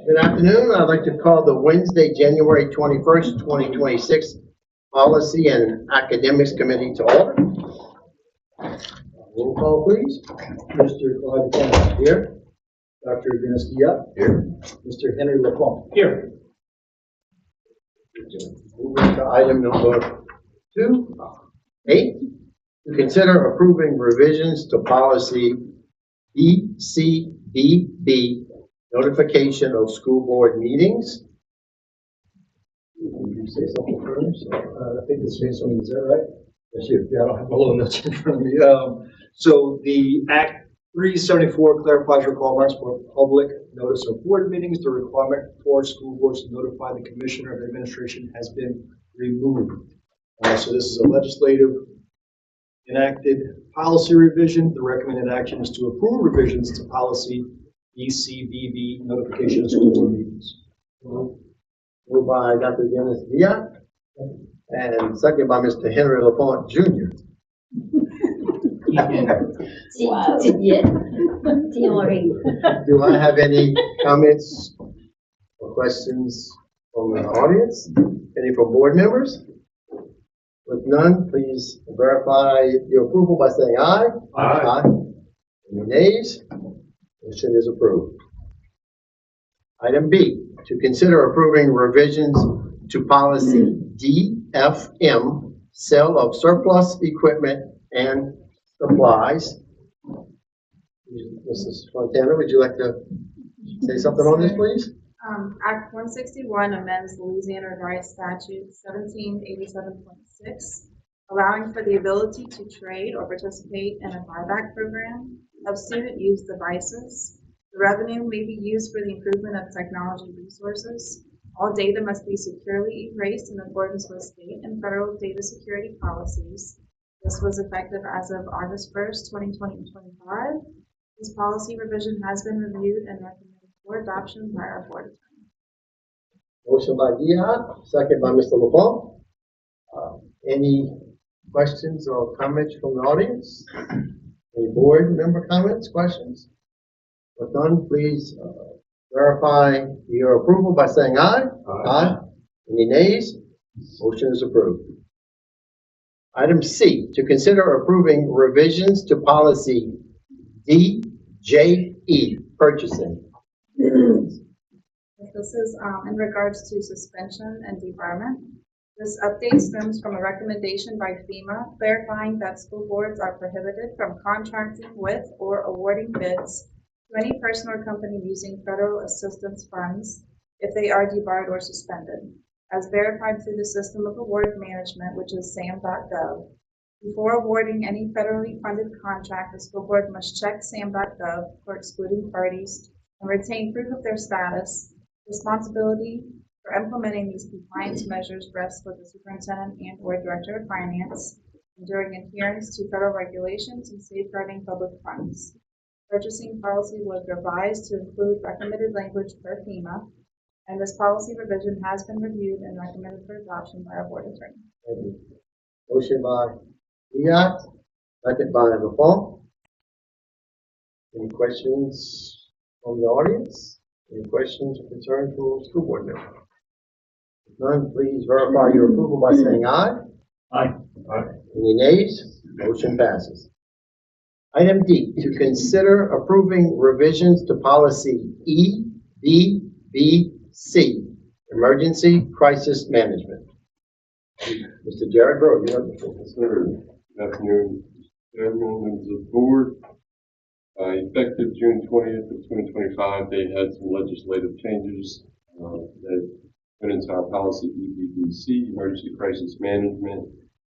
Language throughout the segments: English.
Good afternoon. I'd like to call the Wednesday, January 21st, 2026 Policy and Academics Committee to order. Roll call, please. Mr. Clyde Plum. Here. Dr. Dennis Diop. Here. Mr. Henry LaFont. Here. Moving to item number 2, 8, to consider approving revisions to policy BCBB, notification of school board meetings. Did you say something first? I think it's based on, is that right? Yeah, I don't have my little notes in front of me. So the Act 374 clarifies requirements for public notice of board meetings. The requirement for school boards to notify the commissioner of administration has been removed. So this is a legislative enacted policy revision. The recommended action is to approve revisions to policy BCBB, notification of school board meetings. Moved by Dr. Dennis Diop and second by Mr. Henry LaFont Jr. Do I have any comments or questions from the audience? Any from board members? With none, please verify your approval by saying aye. Aye. Any nays? Motion is approved. Item B, to consider approving revisions to policy DFM, sale of surplus equipment and supplies. Mrs. Fontana, would you like to say something on this, please? Act 161 amends Louisiana Revised Statute 1787.6, allowing for the ability to trade or participate in a buyback program of student-used devices. The revenue may be used for the improvement of technology resources. All data must be securely erased in accordance with state and federal data security policies. This was effective as of August 1st, 2025. This policy revision has been reviewed and recommended for adoption by our board attorney. Motion by Diop, second by Mr. LaFont. Any questions or comments from the audience? Any board member comments, questions? If none, please verify your approval by saying aye. Aye. Any nays? Motion is approved. Item C, to consider approving revisions to policy DJE, purchasing. This is in regards to suspension and debarment. This update stems from a recommendation by FEMA clarifying that school boards are prohibited from contracting with or awarding bids to any person or company using federal assistance funds if they are debarred or suspended, as verified through the System of Award Management, which is SAM.gov. Before awarding any federally funded contract, the school board must check SAM.gov for excluding parties and retain proof of their status. Responsibility for implementing these compliance measures rests with the superintendent and or director of finance, ensuring adherence to federal regulations and safeguarding public funds. Purchasing policy was revised to include recommended language per FEMA, and this policy revision has been reviewed and recommended for adoption by our board attorney. Motion by Diop, second by LaFont. Any questions from the audience? Any questions or concerns for school board members? If none, please verify your approval by saying aye. Aye. Any nays? Motion passes. Item D, to consider approving revisions to policy EBBC, emergency crisis management. Mr. Jared Breaux, you have the floor. Good afternoon, everyone, members of the board. Effective June 20th of 2025, they had some legislative changes that went into our policy EBBC, Emergency Crisis Management.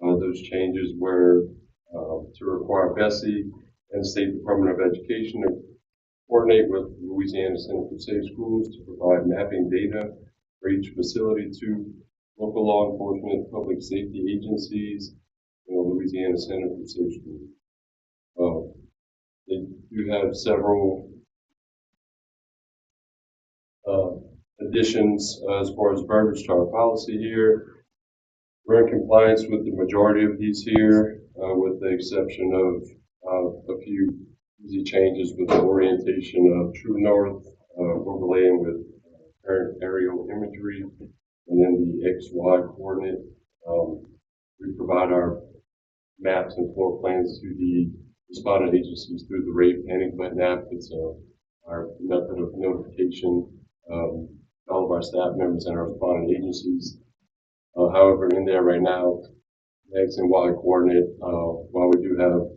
Those changes were to require Bessie and the State Department of Education to coordinate with Louisiana Center for Safe Schools to provide mapping data for each facility to local law enforcement, public safety agencies, and Louisiana Center for Safe Schools. They do have several additions as far as verbiage to our policy here. We're in compliance with the majority of these here, with the exception of a few easy changes with the orientation of True North, overlaying with current aerial imagery, and then the XY coordinate. We provide our maps and floor plans to the respondent agencies through the RAID Panic Button app. It's our method of notification. All of our staff members and our respondent agencies. However, in there right now, the X and Y coordinate, while we do have,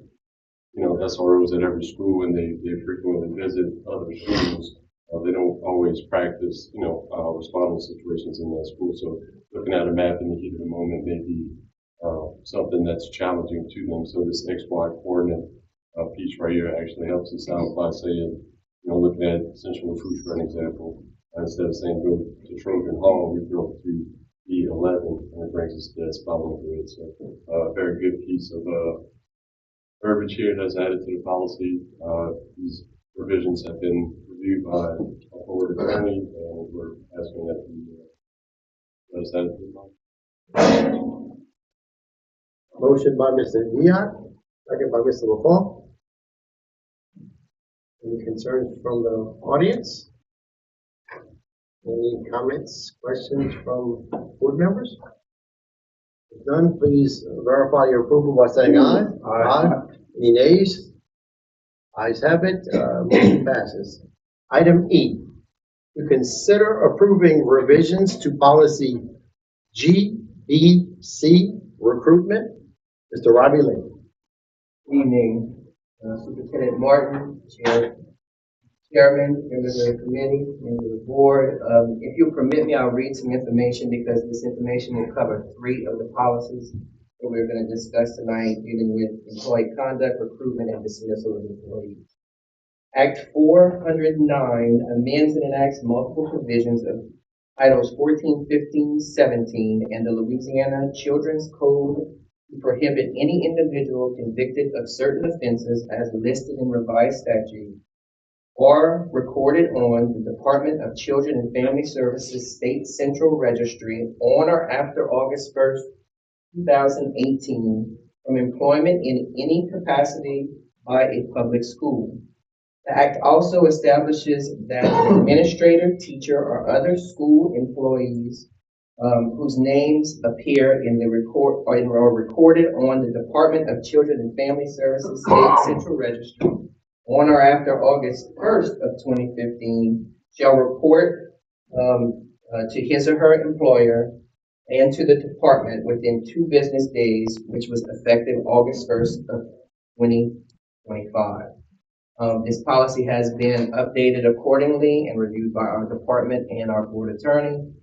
SROs at every school and they frequently visit other schools, they don't always practice, responding situations in that school. So looking at a map in the heat of the moment may be something that's challenging to them. So this XY coordinate piece right here actually helps us out by saying, looking at Central Recruit for an example, instead of saying go to Trojan Hall, we go to E11 and it brings us to that spelling grid. So a very good piece of verbiage here that's added to the policy. These revisions have been reviewed by a board attorney, and we're asking that you let us add it to the policy. Motion by Mr. Dion, second by Mr. LaFont. Any concerns from the audience? Any comments, questions from board members? If none, please verify your approval by saying aye. Aye. Any nays? Ayes have it, motion passes. Item E, to consider approving revisions to policy GBC recruitment. Mr. Robbie Lee. Evening, Superintendent Martin, Chairman, members of the committee, members of the board. If you'll permit me, I'll read some information because this information will cover 3 of the policies that we're going to discuss tonight, dealing with employee conduct, recruitment, and dismissal of employees. Act 409 amends and enacts multiple provisions of Titles 14, 15, 17, and the Louisiana Children's Code to prohibit any individual convicted of certain offenses as listed in revised statute or recorded on the Department of Children and Family Services State Central Registry on or after August 1st, 2018 from employment in any capacity by a public school. The Act also establishes that an administrator, teacher, or other school employees whose names appear in the record or are recorded on the Department of Children and Family Services State Central Registry on or after August 1st of 2015 shall report to his or her employer and to the department within 2 business days, which was effective August 1st of 2025. This policy has been updated accordingly and reviewed by our department and our board attorney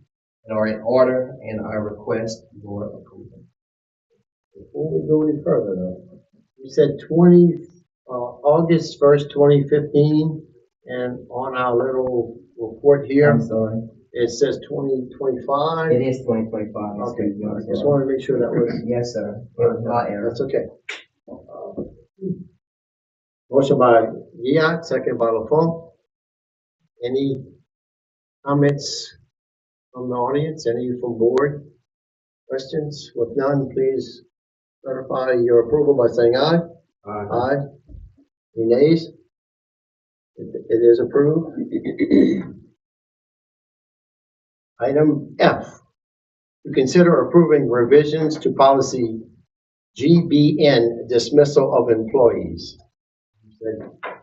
and are in order, and I request your approval. Before we go any further though, you said August 1st, 2015, and on our little report here, I'm sorry. it says 2025. It is 2025. Okay, I just wanted to make sure that was, Yes, sir. My error. that's okay. Motion by Dion, second by LaFont. Any comments from the audience? Any from board? Questions? With none, please verify your approval by saying aye. Aye. Any nays? It is approved. Item F, to consider approving revisions to policy GBN, dismissal of employees.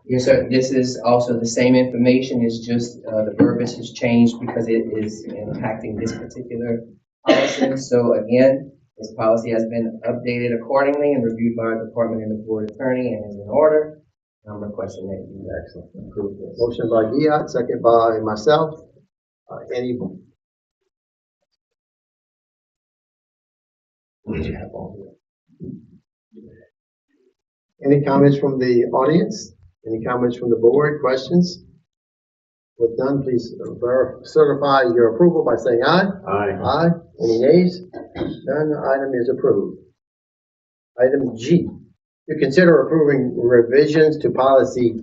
Yes, sir. This is also the same information. It's just the verbiage has changed because it is impacting this particular policy. So again, this policy has been updated accordingly and reviewed by our department and the board attorney and is in order. I'm requesting that you approve this. Motion by Dion, second by myself. Any? What did you have on here? Any comments from the audience? Any comments from the board? Questions? With none, please certify your approval by saying aye. Aye. Aye. Any nays? None. Item is approved. Item G, to consider approving revisions to policy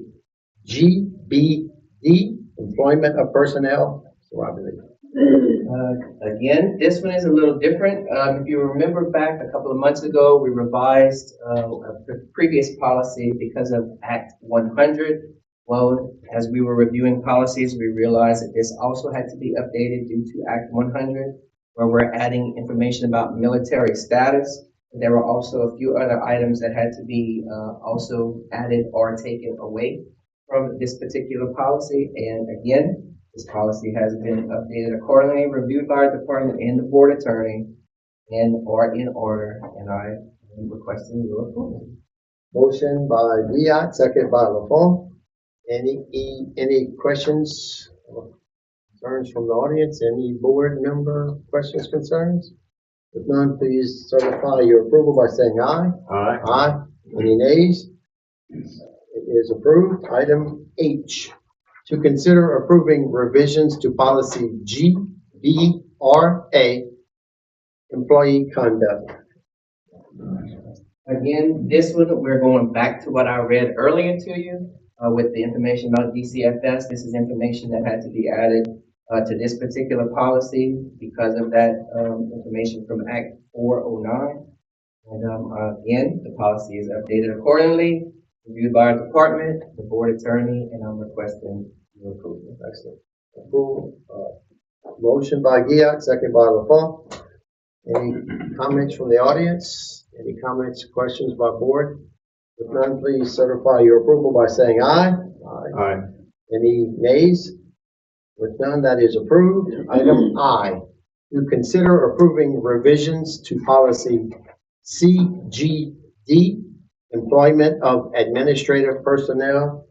GBD, employment of personnel. So I believe. Again, this one is a little different. If you remember back a couple of months ago, we revised a previous policy because of Act 100 Well, as we were reviewing policies, we realized that this also had to be updated due to Act 100, where we're adding information about military status. There were also a few other items that had to be also added or taken away from this particular policy. And again, this policy has been updated accordingly, reviewed by our department and the board attorney, and are in order, and I am requesting your approval. Motion by Viat, second by LaFond. Any questions or concerns from the audience? Any board member questions, concerns? If none, please certify your approval by saying aye. Aye. Aye. Any nays? It is approved. Item H, to consider approving revisions to policy GBRA, employee conduct. Again, this one, we're going back to what I read earlier to you with the information about DCFS. This is information that had to be added to this particular policy because of that information from Act 409. And again, the policy is updated accordingly, reviewed by our department, the board attorney, and I'm requesting your approval. Excellent. Approval. Motion by Giat, second by LaFond. Any comments from the audience? Any comments, questions by board? If none, please certify your approval by saying aye. Aye. Any nays? With none, that is approved. Item I, to consider approving revisions to policy CGD, employment of administrative personnel.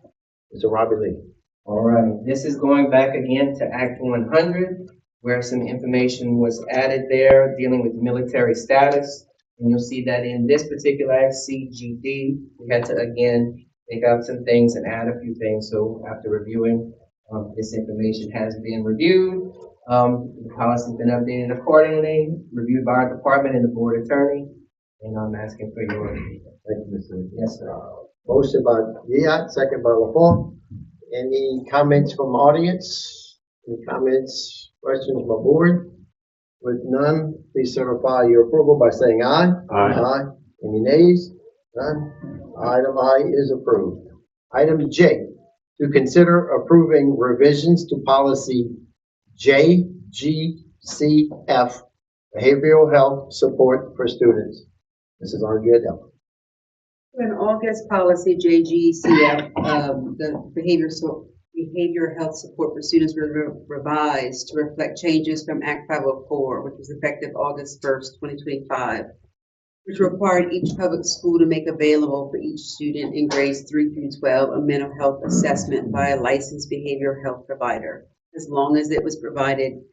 Mr. Robbie Lee. All right, this is going back again to Act 100, where some information was added there dealing with military status. And you'll see that in this particular Act, CGD, we had to again take out some things and add a few things. So after reviewing, this information has been reviewed. The policy's been updated accordingly, reviewed by our department and the board attorney. And I'm asking for your, Thank you, Mr. Lee. yes, sir. Motion by Giat, second by LaFond. Any comments from the audience? Any comments, questions from the board? With none, please certify your approval by saying aye. Aye. Any nays? None. Item I is approved. Item J, to consider approving revisions to policy JGCF, behavioral health support for students. Mrs. Andrea. In August, policy JGCF, the behavior health support for students was revised to reflect changes from Act 504, which was effective August 1st, 2025, which required each public school to make available for each student in grades 3 through 12 a mental health assessment by a licensed behavioral health provider, as long as it was provided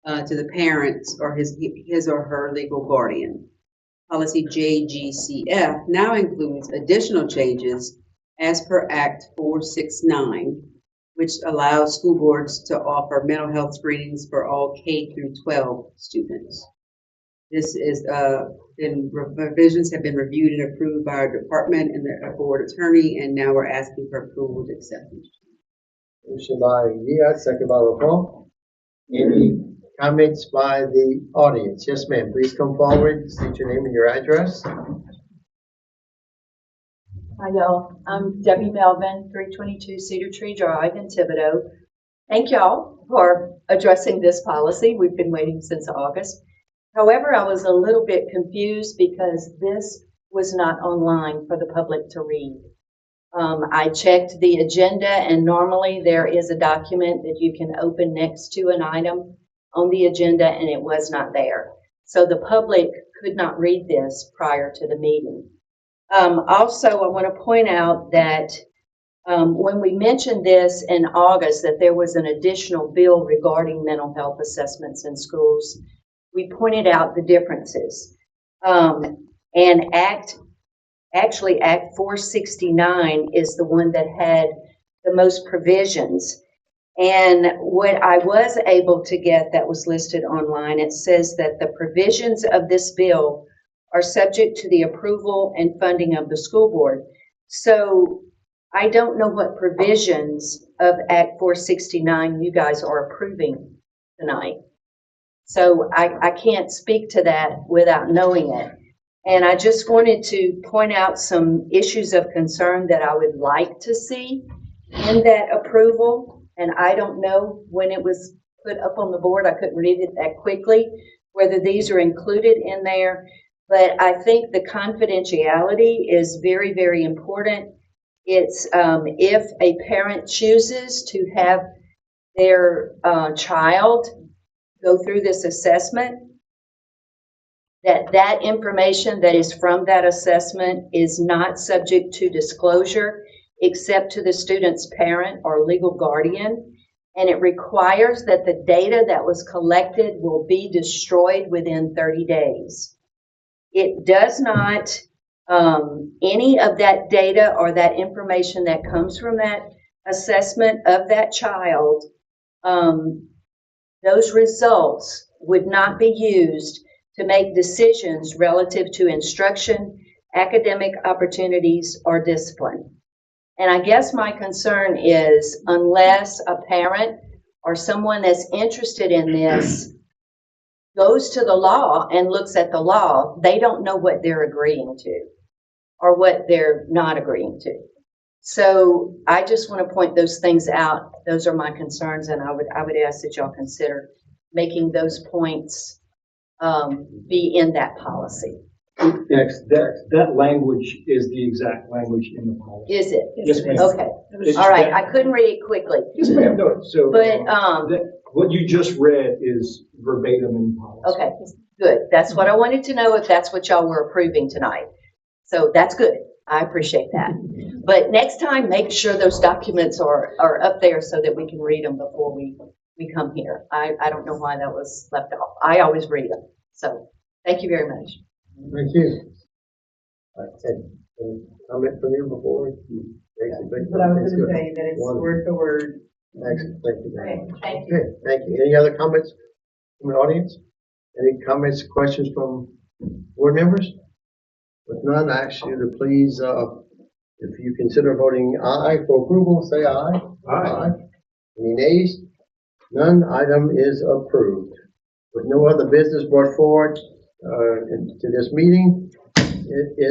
to the parents or his or her legal guardian. Policy JGCF now includes additional changes as per Act 469, which allows school boards to offer mental health screenings for all K through 12 students. This is revisions have been reviewed and approved by our department and the board attorney, and now we're asking for approval to accept these. Motion by Giat, second by LaFond. Any comments by the audience? Yes, ma'am. Please come forward, state your name and your address. Hi, y'all. I'm Debbie Melvin, 322 Cedar Tree Drive in Thibodaux. Thank y'all for addressing this policy. We've been waiting since August. However, I was a little bit confused because this was not online for the public to read. I checked the agenda, and normally there is a document that you can open next to an item on the agenda, and it was not there. So the public could not read this prior to the meeting. Also, I want to point out that when we mentioned this in August, that there was an additional bill regarding mental health assessments in schools, we pointed out the differences. And Act 469 is the one that had the most provisions. And what I was able to get that was listed online, it says that the provisions of this bill are subject to the approval and funding of the school board. So I don't know what provisions of Act 469 you guys are approving tonight. So I can't speak to that without knowing it. And I just wanted to point out some issues of concern that I would like to see in that approval, and I don't know when it was put up on the board, I couldn't read it that quickly, whether these are included in there, but I think the confidentiality is very, very important. It's if a parent chooses to have their child go through this assessment, that information that is from that assessment is not subject to disclosure except to the student's parent or legal guardian. And it requires that the data that was collected will be destroyed within 30 days. It does not, any of that data or that information that comes from that assessment of that child, those results would not be used to make decisions relative to instruction, academic opportunities, or discipline. And I guess my concern is unless a parent or someone that's interested in this goes to the law and looks at the law, they don't know what they're agreeing to or what they're not agreeing to. So I just want to point those things out. Those are my concerns, and I would ask that y'all consider making those points be in that policy. Yes, that language is the exact language in the policy. Is it? Yes, ma'am. Okay. It's All right. that- I couldn't read it quickly. Yes, ma'am, no, so. But, What you just read is verbatim in the policy. Okay, good. That's what I wanted to know, if that's what y'all were approving tonight. So that's good. I appreciate that. But next time, make sure those documents are up there so that we can read them before we come here. I don't know why that was left off. I always read them. So thank you very much. Thank you. Ted, any comment from you before? But I was gonna say that it's word for word. Excellent, thank you very much. Thank you. Okay, thank you. Any other comments from the audience? Any comments, questions from board members? With none, I ask you to please, if you consider voting aye for approval, say aye. Aye. Any nays? None, item is approved. With no other business brought forward, to this meeting, it is